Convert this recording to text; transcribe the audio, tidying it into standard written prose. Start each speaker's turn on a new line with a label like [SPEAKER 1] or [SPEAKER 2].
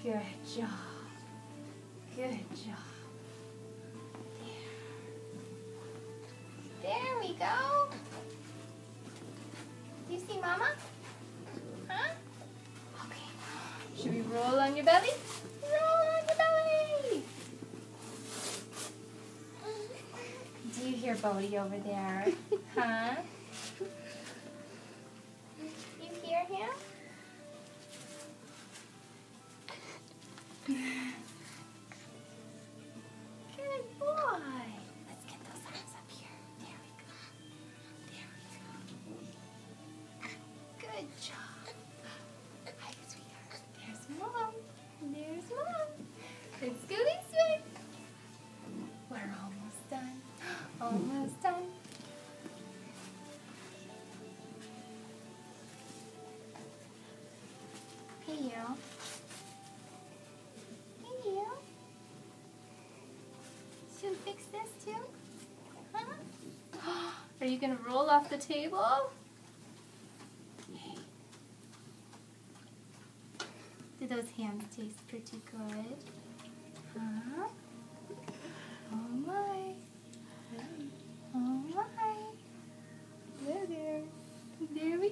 [SPEAKER 1] Good job. Good job. There we go. Do you see Mama? Huh? Okay. Should we roll on your belly? Roll on your belly. Do you hear Bodhi over there? Huh? You hear him? Good boy. Let's get those arms up here. There we go. There we go. Good job. Hi, sweetheart. There's Mom. There's Mom. And Scooty swing. We're almost done. Almost done. Hey, you. Hey, you. Should we fix this too? Huh? Are you going to roll off the table? Do those hands taste pretty good? Huh? Oh my. Oh my. There. There we